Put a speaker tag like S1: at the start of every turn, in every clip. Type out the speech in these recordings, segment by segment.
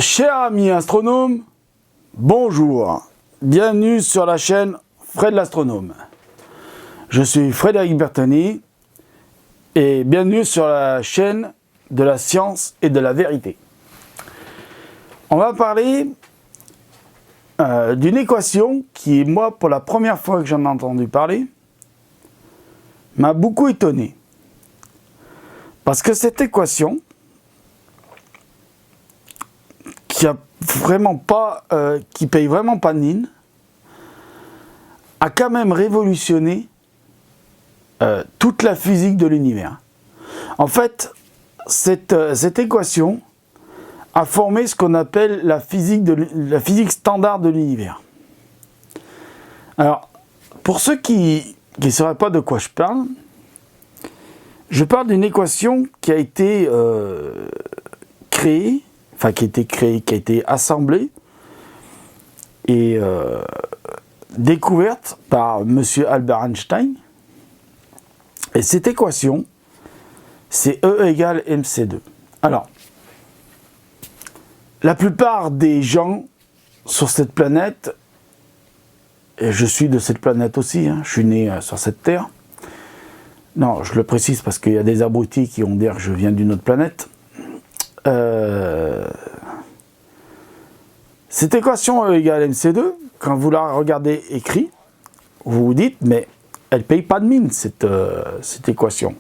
S1: Chers amis astronomes, bonjour, bienvenue sur la chaîne Fred l'astronome. Je suis Frédéric Bertoni et bienvenue sur la chaîne de la science et de la vérité. On va parler d'une équation qui, moi, pour la première fois que j'en ai entendu parler, m'a beaucoup étonné. Parce que cette équation, qui paye vraiment pas de mine, a quand même révolutionné toute la physique de l'univers. En fait, cette équation a formé ce qu'on appelle la physique standard de l'univers. Alors, pour ceux qui ne sauraient pas de quoi je parle d'une équation qui a été créée, qui a été assemblée et découverte par M. Albert Einstein. Et cette équation, c'est E égale mc2. Alors, la plupart des gens sur cette planète, et je suis de cette planète aussi, je suis né sur cette Terre. Non, je le précise parce qu'il y a des abrutis qui vont dire que je viens d'une autre planète. Cette équation E égale mc2, quand vous la regardez écrit, vous vous dites, mais elle ne paye pas de mine, cette équation.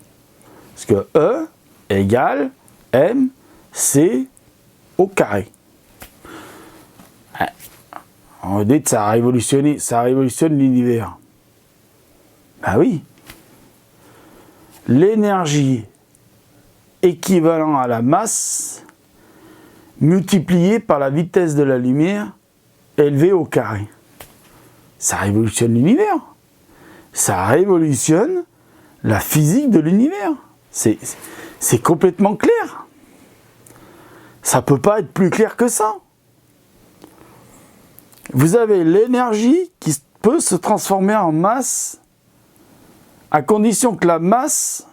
S1: Parce que E égale mc au carré. On va dire que ça révolutionne l'univers. Ben oui. L'énergie équivalent à la masse multipliée par la vitesse de la lumière élevée au carré. Ça révolutionne l'univers. Ça révolutionne la physique de l'univers. C'est complètement clair. Ça ne peut pas être plus clair que ça. Vous avez l'énergie qui peut se transformer en masse à condition que la masse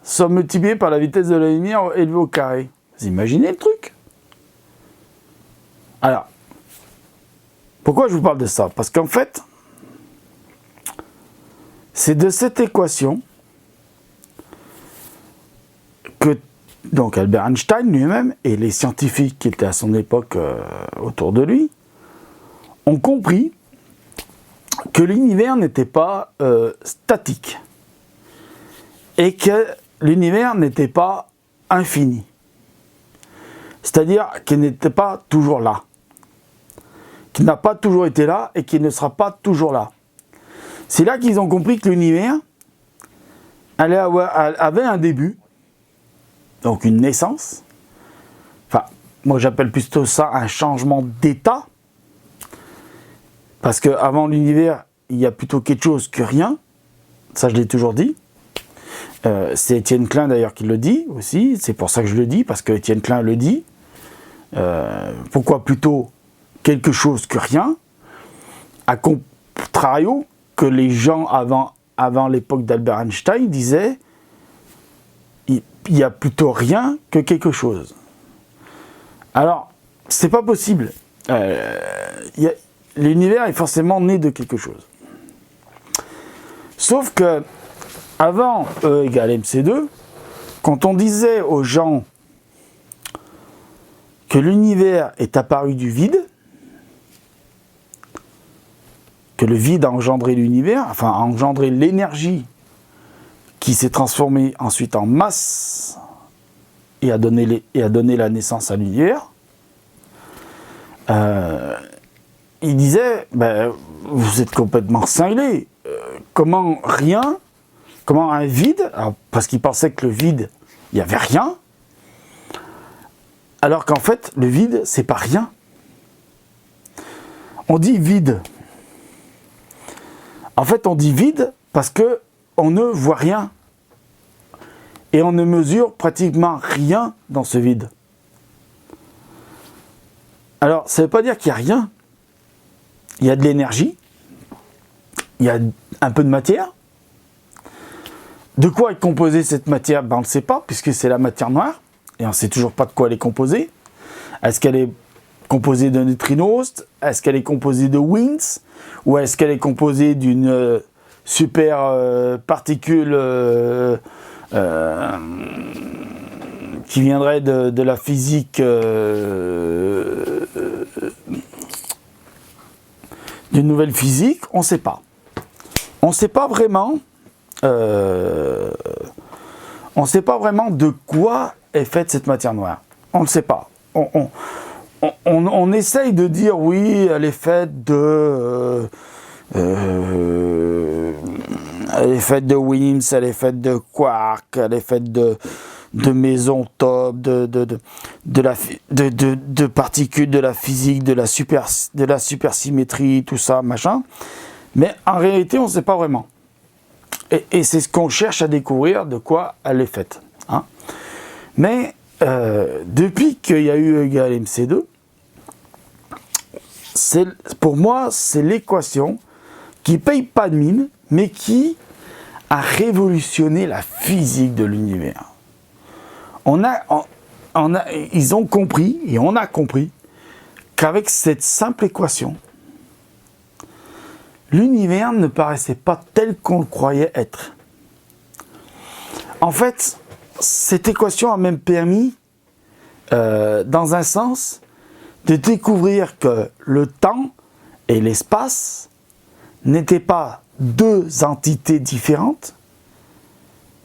S1: soit multipliée par la vitesse de la lumière élevée au carré. Vous imaginez le truc? Alors, pourquoi je vous parle de ça? Parce qu'en fait, c'est de cette équation que donc Albert Einstein lui-même et les scientifiques qui étaient à son époque autour de lui ont compris que l'univers n'était pas statique et que l'univers n'était pas infini. C'est-à-dire qu'il n'était pas toujours là. Qu'il n'a pas toujours été là et qu'il ne sera pas toujours là. C'est là qu'ils ont compris que l'univers avait un début, donc une naissance. Enfin, moi j'appelle plutôt ça un changement d'état. Parce qu'avant l'univers, il y a plutôt quelque chose que rien. Ça, je l'ai toujours dit. C'est Étienne Klein d'ailleurs qui le dit aussi. C'est pour ça que je le dis, parce que Étienne Klein le dit. Pourquoi plutôt quelque chose que rien? A contrario que les gens avant l'époque d'Albert Einstein disaient il y a plutôt rien que quelque chose. Alors, c'est pas possible. L'univers est forcément né de quelque chose. Sauf que avant E égale mc2, quand on disait aux gens que l'univers est apparu du vide, que le vide a engendré l'univers, enfin a engendré l'énergie qui s'est transformée ensuite en masse et a donné la naissance à l'univers, il disait, vous êtes complètement cinglés, comment un vide, parce qu'il pensait que le vide, il n'y avait rien, alors qu'en fait, le vide, c'est pas rien. On dit vide. En fait, on dit vide parce que on ne voit rien. Et on ne mesure pratiquement rien dans ce vide. Alors, ça ne veut pas dire qu'il n'y a rien. Il y a de l'énergie. Il y a un peu de matière. De quoi est composée cette matière? On ne le sait pas, puisque c'est la matière noire. Et on ne sait toujours pas de quoi elle est composée. Est-ce qu'elle est composée de neutrinos? Est-ce qu'elle est composée de winds? Ou est-ce qu'elle est composée d'une super particule qui viendrait de la physique d'une nouvelle physique? On ne sait pas. On ne sait pas vraiment. On ne sait pas vraiment de quoi est faite cette matière noire. On ne le sait pas. On essaye de dire oui, elle est faite de WIMPs, elle est faite de quarks, elle est faite de mésotopes, de particules de la physique, de la supersymétrie, tout ça, machin. Mais en réalité, on ne sait pas vraiment. Et c'est ce qu'on cherche à découvrir, de quoi elle est faite. Hein. Mais depuis qu'il y a eu E égale mc2, pour moi, c'est l'équation qui ne paye pas de mine, mais qui a révolutionné la physique de l'univers. Ils ont compris, et on a compris, qu'avec cette simple équation, l'univers ne paraissait pas tel qu'on le croyait être. En fait, cette équation a même permis, dans un sens, de découvrir que le temps et l'espace n'étaient pas deux entités différentes,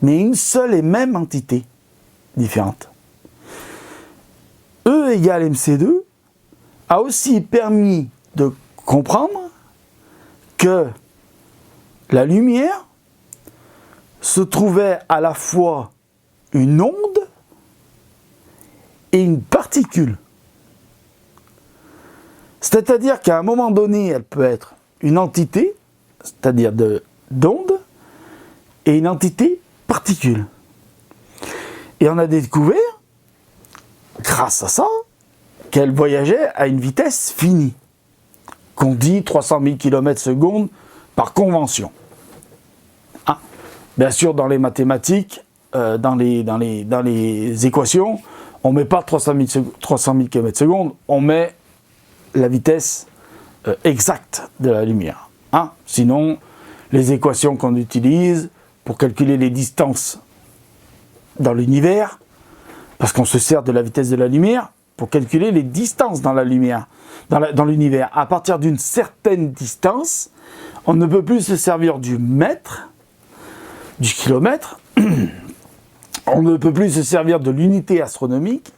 S1: mais une seule et même entité différente. E égale mc2 a aussi permis de comprendre que la lumière se trouvait à la fois une onde et une particule. C'est-à-dire qu'à un moment donné, elle peut être une entité, c'est-à-dire d'onde, et une entité particule. Et on a découvert, grâce à ça, qu'elle voyageait à une vitesse finie, qu'on dit 300 000 km/s par convention. Ah, bien sûr, dans les mathématiques, dans les équations, on ne met pas 300 000 km/s, on met la vitesse exacte de la lumière. Hein. Sinon, les équations qu'on utilise pour calculer les distances dans l'univers, parce qu'on se sert de la vitesse de la lumière pour calculer les distances dans la lumière, dans l'univers. À partir d'une certaine distance, on ne peut plus se servir du mètre, du kilomètre, on ne peut plus se servir de l'unité astronomique,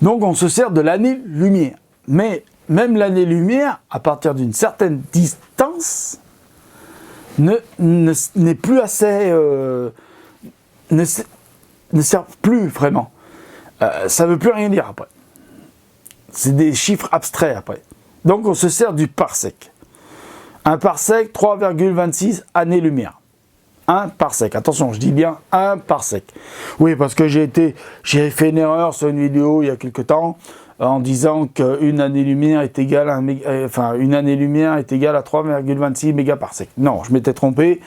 S1: donc on se sert de l'année-lumière. Mais même l'année-lumière, à partir d'une certaine distance, n'est plus assez... ne sert plus vraiment. Ça ne veut plus rien dire après. C'est des chiffres abstraits après. Donc on se sert du parsec. Un parsec, 3,26 années-lumière. Un parsec. Attention, je dis bien un parsec. Oui, parce que j'ai fait une erreur sur une vidéo il y a quelque temps en disant qu'une année-lumière est égale à une année-lumière est égale à 3,26 mégaparsecs. Non, je m'étais trompé.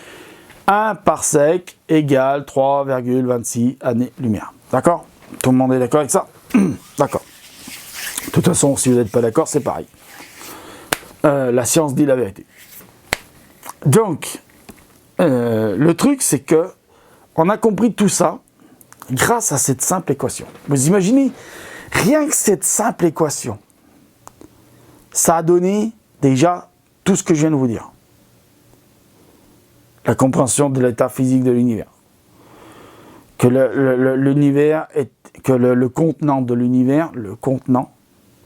S1: Un parsec égale 3,26 années-lumière. D'accord? Tout le monde est d'accord avec ça? D'accord. De toute façon, si vous n'êtes pas d'accord, c'est pareil. La science dit la vérité. Donc, le truc, c'est que on a compris tout ça grâce à cette simple équation. Vous imaginez, rien que cette simple équation, ça a donné déjà tout ce que je viens de vous dire. La compréhension de l'état physique de l'univers. Que l'univers est, que le contenant de l'univers, le contenant,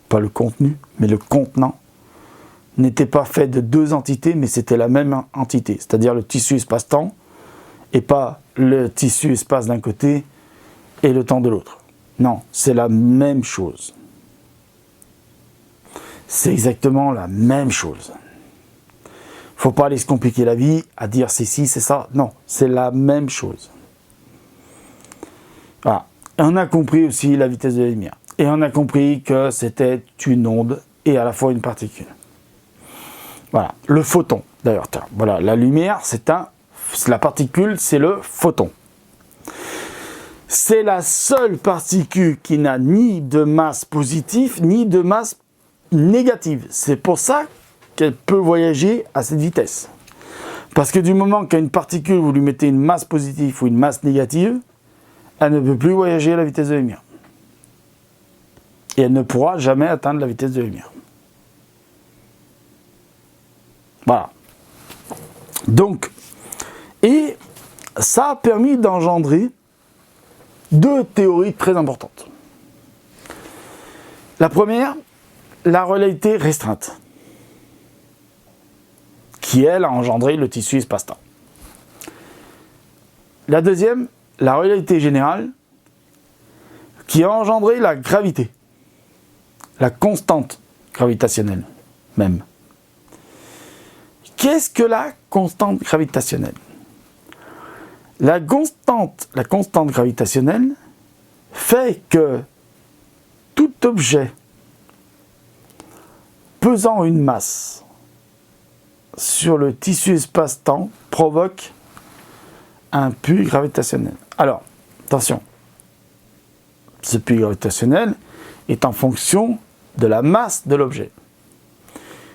S1: pas le contenu, mais le contenant, n'était pas fait de deux entités, mais c'était la même entité, c'est-à-dire le tissu espace-temps, et pas le tissu espace d'un côté et le temps de l'autre. Non, c'est la même chose. C'est exactement la même chose. Faut pas aller se compliquer la vie à dire c'est ci, c'est ça. Non, c'est la même chose. Voilà. On a compris aussi la vitesse de la lumière. Et on a compris que c'était une onde et à la fois une particule. Voilà. Le photon, d'ailleurs. Voilà. La lumière, la particule, c'est le photon. C'est la seule particule qui n'a ni de masse positive, ni de masse négative. C'est pour ça qu'elle peut voyager à cette vitesse. Parce que du moment qu'à une particule, vous lui mettez une masse positive ou une masse négative, elle ne peut plus voyager à la vitesse de la lumière. Et elle ne pourra jamais atteindre la vitesse de la lumière. Voilà. Donc, et ça a permis d'engendrer deux théories très importantes. La première, la relativité restreinte, qui, elle, a engendré le tissu espace-temps. La deuxième, la relativité générale, qui a engendré la gravité, la constante gravitationnelle même. Qu'est-ce que la constante gravitationnelle ? La constante gravitationnelle fait que tout objet pesant une masse sur le tissu espace-temps provoque un puits gravitationnel. Alors, attention, ce puits gravitationnel est en fonction de la masse de l'objet.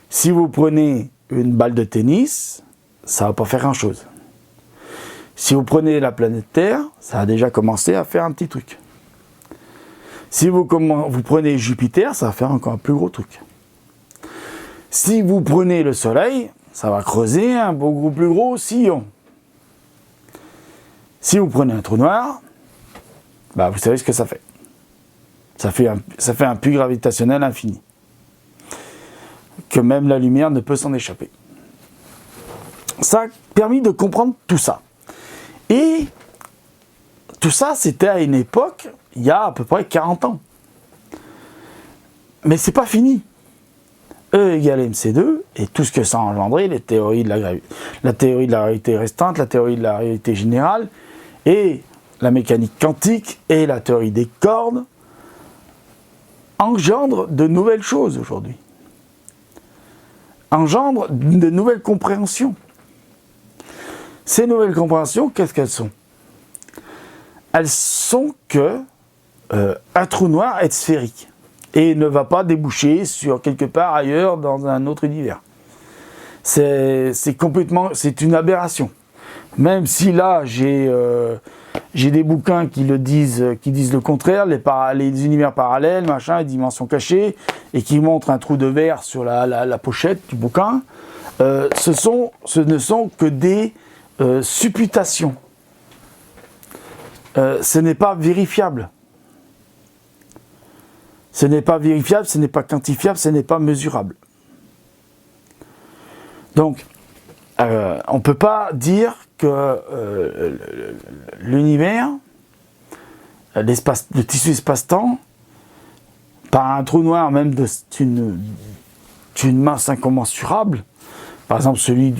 S1: Si vous prenez une balle de tennis, ça ne va pas faire grand-chose. Si vous prenez la planète Terre, ça a déjà commencé à faire un petit truc. Si vous prenez Jupiter, ça va faire encore un plus gros truc. Si vous prenez le Soleil, ça va creuser un beaucoup plus gros sillon. Si vous prenez un trou noir, bah vous savez ce que ça fait. Ça fait un puits gravitationnel infini. Que même la lumière ne peut s'en échapper. Ça a permis de comprendre tout ça. Et tout ça, c'était à une époque, il y a à peu près 40 ans. Mais c'est pas fini. E égale mc2, et tout ce que ça a engendré, les théories de la théorie de la réalité restreinte, la théorie de la réalité générale, et la mécanique quantique, et la théorie des cordes, engendrent de nouvelles choses aujourd'hui. Engendrent de nouvelles compréhensions. Ces nouvelles compréhensions, qu'est-ce qu'elles sont ? Elles sont que un trou noir est sphérique et ne va pas déboucher sur quelque part ailleurs dans un autre univers. C'est une aberration. Même si là, j'ai des bouquins qui disent le contraire, les univers parallèles, machin, les dimensions cachées, et qui montrent un trou de verre sur la pochette du bouquin, ce ne sont que des supputations. Ce n'est pas vérifiable. Ce n'est pas vérifiable, ce n'est pas quantifiable, ce n'est pas mesurable. Donc, on ne peut pas dire que l'univers, le tissu espace-temps, par un trou noir même d'une masse incommensurable, par exemple celui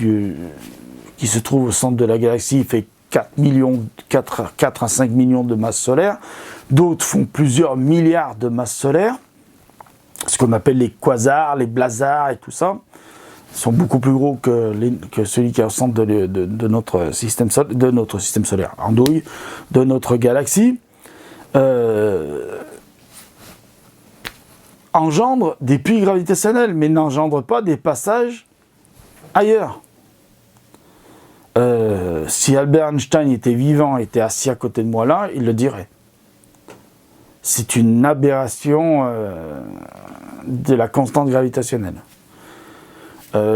S1: qui se trouve au centre de la galaxie fait 4 à 5 millions de masses solaires, d'autres font plusieurs milliards de masses solaires, ce qu'on appelle les quasars, les blazars et tout ça, sont beaucoup plus gros que celui qui est au centre de notre système solaire, andouille, de notre galaxie, engendre des puits gravitationnels, mais n'engendre pas des passages ailleurs. Si Albert Einstein était vivant, était assis à côté de moi là, il le dirait. C'est une aberration de la constante gravitationnelle.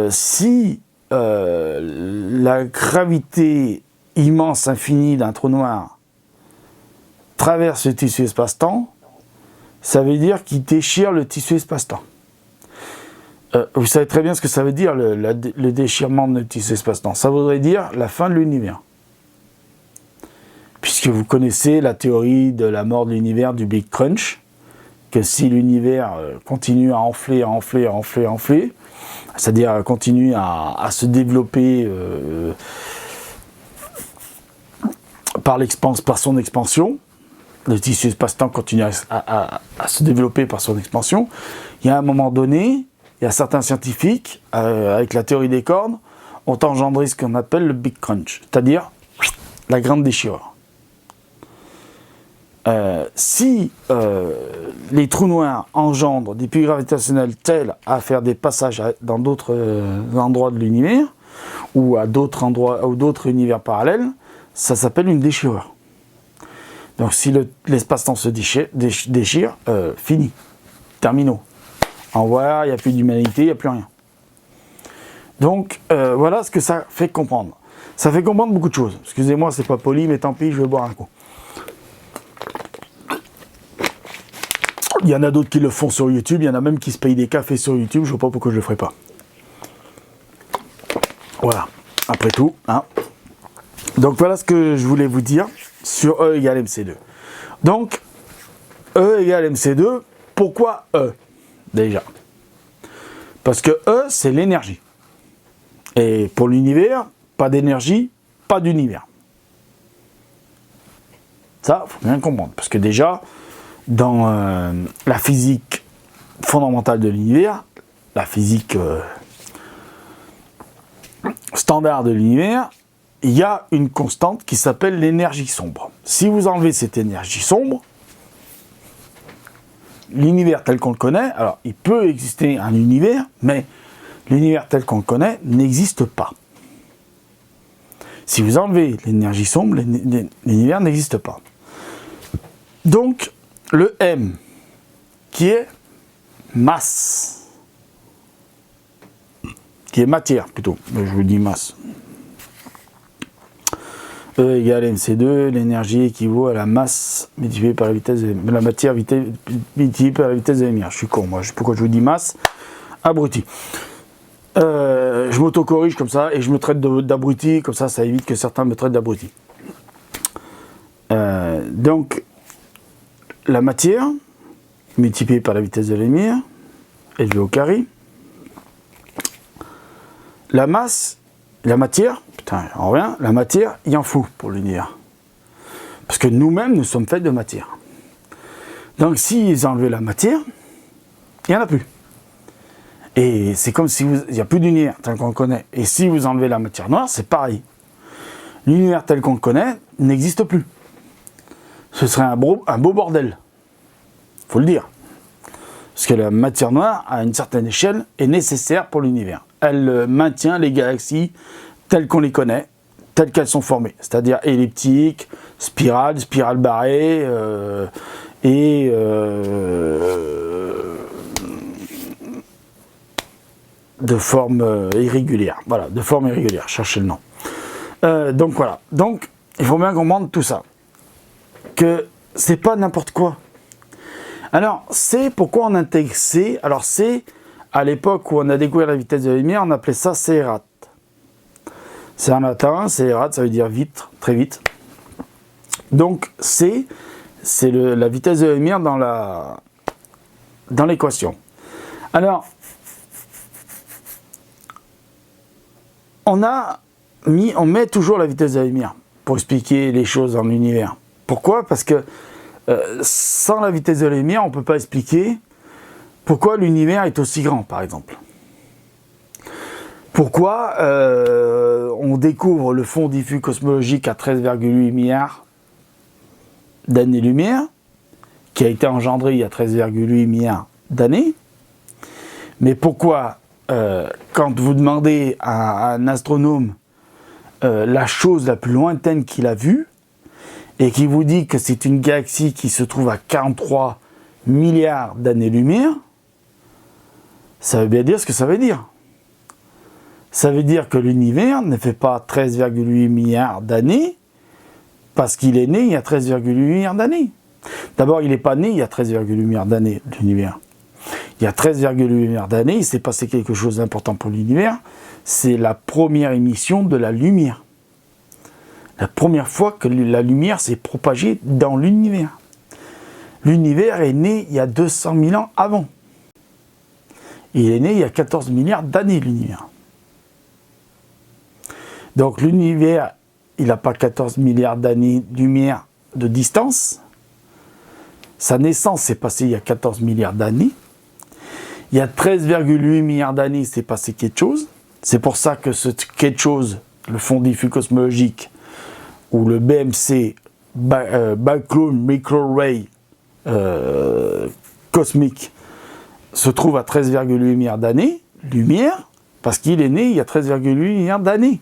S1: Si la gravité immense, infinie d'un trou noir traverse le tissu espace-temps, ça veut dire qu'il déchire le tissu espace-temps. Vous savez très bien ce que ça veut dire, le déchirement de tissu espace-temps. Ça voudrait dire la fin de l'univers. Puisque vous connaissez la théorie de la mort de l'univers, du Big Crunch, que si l'univers continue à enfler, c'est-à-dire continue à se développer par son expansion, le tissu espace-temps continue à se développer par son expansion, il y a un moment donné, il y a certains scientifiques, avec la théorie des cordes, ont engendré ce qu'on appelle le Big Crunch, c'est-à-dire la grande déchirure. Si les trous noirs engendrent des puits gravitationnels tels à faire des passages dans d'autres endroits de l'univers, ou à d'autres endroits ou d'autres univers parallèles, ça s'appelle une déchirure. Donc si l'espace-temps se déchire, fini, terminaux. En voilà, il n'y a plus d'humanité, il n'y a plus rien. Donc voilà ce que ça fait comprendre. Ça fait comprendre beaucoup de choses. Excusez-moi, c'est pas poli, mais tant pis, je vais boire un coup. Il y en a d'autres qui le font sur YouTube, il y en a même qui se payent des cafés sur YouTube, je ne vois pas pourquoi je ne le ferai pas. Voilà, après tout. Hein. Donc voilà ce que je voulais vous dire sur E égale MC2. Donc, E égale MC2, pourquoi E déjà? Parce que E, c'est l'énergie. Et pour l'univers, pas d'énergie, pas d'univers. Ça, il faut bien comprendre. Parce que déjà, dans la physique fondamentale de l'univers, la physique standard de l'univers, il y a une constante qui s'appelle l'énergie sombre. Si vous enlevez cette énergie sombre, l'univers tel qu'on le connaît, alors il peut exister un univers, mais l'univers tel qu'on le connaît n'existe pas. Si vous enlevez l'énergie sombre, l'univers n'existe pas. Donc, le M, qui est masse, qui est matière plutôt, je vous dis masse. E égale MC2, l'énergie équivaut à la masse multipliée par la vitesse de la matière multipliée par la vitesse de la lumière. Je suis con, moi, pourquoi je vous dis masse? Abruti. Je m'auto-corrige comme ça et je me traite d'abruti, comme ça évite que certains me traitent d'abruti. Donc, la matière multipliée par la vitesse de la lumière, élevée au carré. La masse, la matière, putain, on revient, la matière, il en faut pour l'univers. Parce que nous-mêmes, nous sommes faits de matière. Donc, s'ils enlevaient la matière, il n'y en a plus. Et c'est comme si il n'y a plus d'univers tel qu'on le connaît. Et si vous enlevez la matière noire, c'est pareil. L'univers tel qu'on le connaît n'existe plus. Ce serait un beau bordel. Faut le dire. Parce que la matière noire, à une certaine échelle, est nécessaire pour l'univers. Elle maintient les galaxies telles qu'on les connaît, telles qu'elles sont formées. C'est-à-dire elliptiques, spirales barrées, et de forme irrégulière. Voilà, de forme irrégulière, cherchez le nom. Donc voilà. Donc, il faut bien comprendre tout ça. Que c'est pas n'importe quoi. Alors, C, pourquoi on intègre C? Alors, C, à l'époque où on a découvert la vitesse de la lumière, on appelait ça Cerat. C'est en latin, Cerat, ça veut dire vite, très vite. Donc, C, c'est la vitesse de la lumière dans l'équation. Alors, on met toujours la vitesse de la lumière pour expliquer les choses dans l'univers. Pourquoi? Parce que sans la vitesse de la lumière, on ne peut pas expliquer pourquoi l'univers est aussi grand, par exemple. Pourquoi on découvre le fond diffus cosmologique à 13,8 milliards d'années-lumière, qui a été engendré il y a 13,8 milliards d'années. Mais pourquoi, quand vous demandez à un astronome la chose la plus lointaine qu'il a vue, et qui vous dit que c'est une galaxie qui se trouve à 43 milliards d'années-lumière, ça veut bien dire ce que ça veut dire. Ça veut dire que l'univers ne fait pas 13,8 milliards d'années parce qu'il est né il y a 13,8 milliards d'années. D'abord, il n'est pas né il y a 13,8 milliards d'années, l'univers. Il y a 13,8 milliards d'années, il s'est passé quelque chose d'important pour l'univers. C'est la première émission de la lumière. La première fois que la lumière s'est propagée dans l'univers. L'univers est né il y a 200 000 ans avant. Il est né il y a 14 milliards d'années, l'univers. Donc l'univers, il n'a pas 14 milliards d'années-lumière de distance. Sa naissance s'est passée il y a 14 milliards d'années. Il y a 13,8 milliards d'années, il s'est passé quelque chose. C'est pour ça que ce quelque chose, le fond diffus cosmologique, ou le BMC, Backclone Microarray cosmique se trouve à 13,8 milliards d'années-lumière, parce qu'il est né il y a 13,8 milliards d'années.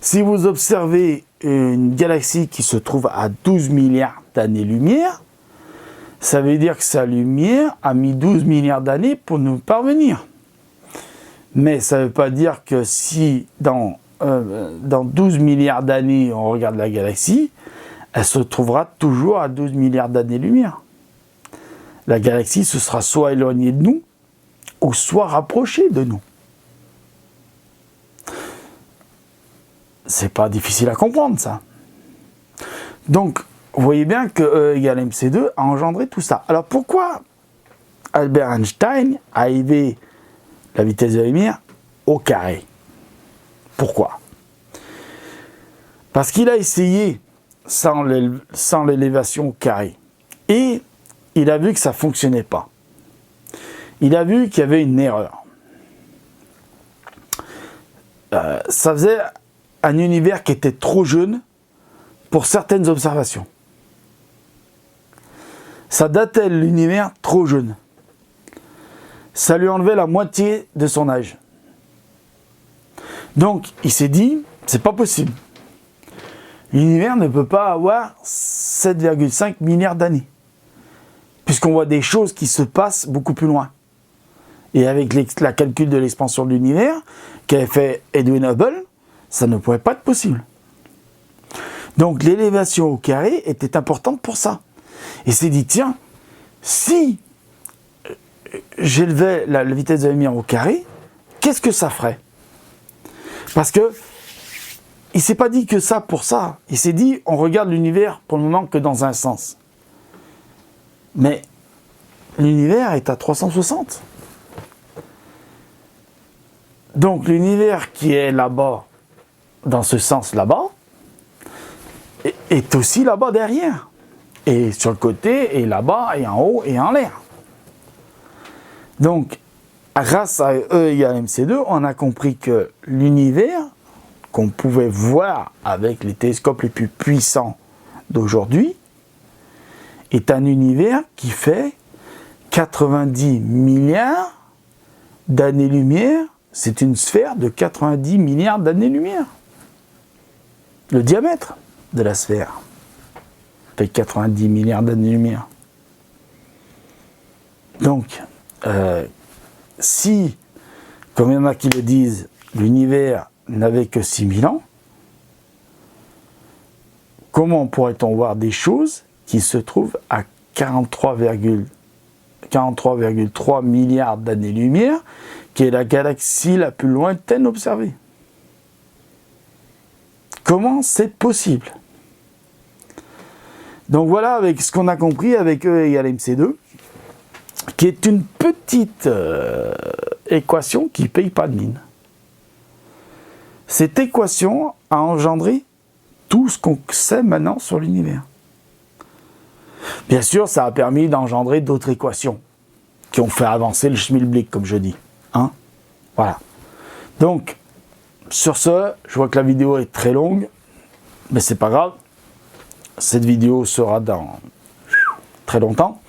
S1: Si vous observez une galaxie qui se trouve à 12 milliards d'années-lumière, ça veut dire que sa lumière a mis 12 milliards d'années pour nous parvenir. Mais ça ne veut pas dire que si dans 12 milliards d'années on regarde la galaxie, elle se trouvera toujours à 12 milliards d'années-lumière. La galaxie se sera soit éloignée de nous, ou soit rapprochée de nous. C'est pas difficile à comprendre, ça. Donc, vous voyez bien que E égale mc2 a engendré tout ça. Alors, pourquoi Albert Einstein a élevé la vitesse de la lumière au carré? Pourquoi? Parce qu'il a essayé sans l'élévation au carré. Et il a vu que ça ne fonctionnait pas. Il a vu qu'il y avait une erreur. Ça faisait un univers qui était trop jeune pour certaines observations. Ça datait l'univers trop jeune. Ça lui enlevait la moitié de son âge. Donc, il s'est dit, c'est pas possible. L'univers ne peut pas avoir 7,5 milliards d'années. Puisqu'on voit des choses qui se passent beaucoup plus loin. Et avec la calcul de l'expansion de l'univers qu'avait fait Edwin Hubble, ça ne pouvait pas être possible. Donc l'élévation au carré était importante pour ça. Et s'est dit, tiens, si j'élevais la vitesse de la lumière au carré, qu'est-ce que ça ferait? Parce que il ne s'est pas dit que ça pour ça. Il s'est dit, on regarde l'univers pour le moment que dans un sens. Mais l'univers est à 360. Donc l'univers qui est là-bas, dans ce sens là-bas, est aussi là-bas derrière. Et sur le côté, et là-bas, et en haut, et en l'air. Donc, grâce à E égale mc2, on a compris que l'univers, qu'on pouvait voir avec les télescopes les plus puissants d'aujourd'hui, est un univers qui fait 90 milliards d'années-lumière. C'est une sphère de 90 milliards d'années-lumière. Le diamètre de la sphère fait 90 milliards d'années-lumière. Donc, si, comme il y en a qui le disent, l'univers n'avait que 6000 ans, comment pourrait-on voir des choses qui se trouvent à 43,3 milliards d'années-lumière, qui est la galaxie la plus lointaine observée? Comment c'est possible? Donc voilà, avec ce qu'on a compris avec E égale mc2, qui est une petite équation qui ne paye pas de mine. Cette équation a engendré tout ce qu'on sait maintenant sur l'univers. Bien sûr, ça a permis d'engendrer d'autres équations qui ont fait avancer le schmilblick, comme je dis. Hein? Voilà. Donc, sur ce, je vois que la vidéo est très longue, mais c'est pas grave. Cette vidéo sera dans très longtemps.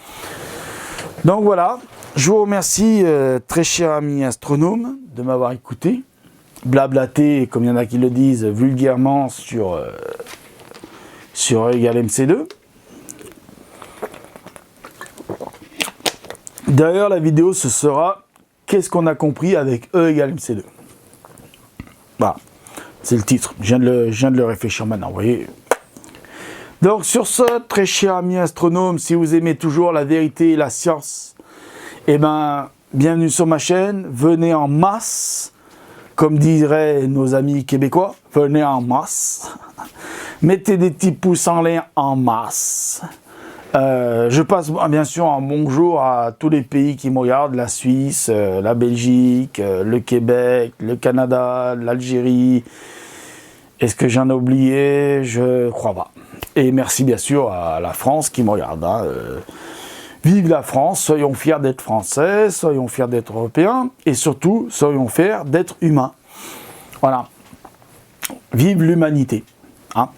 S1: Donc voilà, je vous remercie, très cher ami astronome, de m'avoir écouté. Blablater, comme il y en a qui le disent, vulgairement sur E égale mc2. D'ailleurs, la vidéo, ce sera qu'est-ce qu'on a compris avec E égale mc2. Voilà, c'est le titre. Je viens de le réfléchir maintenant, vous voyez. Donc sur ce, très cher ami astronome, si vous aimez toujours la vérité et la science, eh ben, bienvenue sur ma chaîne, venez en masse, comme diraient nos amis québécois, venez en masse, mettez des petits pouces en l'air en masse. Je passe bien sûr un bonjour à tous les pays qui me regardent, la Suisse, la Belgique, le Québec, le Canada, l'Algérie. Est-ce que j'en ai oublié? Je crois pas. Et merci bien sûr à la France qui me regarde. Hein. Vive la France, soyons fiers d'être français, soyons fiers d'être européens, et surtout, soyons fiers d'être humains. Voilà. Vive l'humanité. Hein.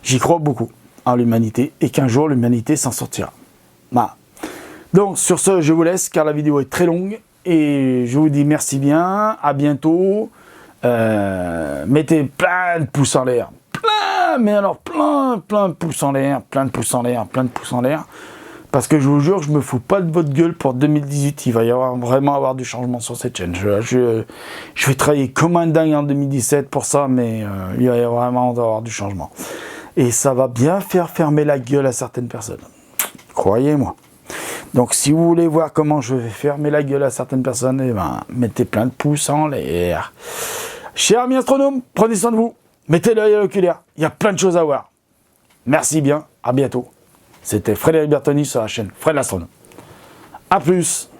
S1: J'y crois beaucoup. à l'humanité et qu'un jour l'humanité s'en sortira. Voilà. Donc sur ce, je vous laisse car la vidéo est très longue et je vous dis merci bien, à bientôt. Mettez plein de pouces en l'air, mais alors plein de pouces en l'air, plein de pouces en l'air. Parce que je vous jure, je me fous pas de votre gueule pour 2018. Il va y avoir vraiment avoir du changement sur cette chaîne. Je vais travailler comme un dingue en 2017 pour ça, mais il va y vraiment avoir du changement. Et ça va bien faire fermer la gueule à certaines personnes. Croyez-moi. Donc si vous voulez voir comment je vais fermer la gueule à certaines personnes, eh ben, mettez plein de pouces en l'air. Chers amis astronomes, prenez soin de vous. Mettez l'œil à l'oculaire. Il y a plein de choses à voir. Merci bien. À bientôt. C'était Frédéric Bertoni sur la chaîne Fred l'Astronome. A plus.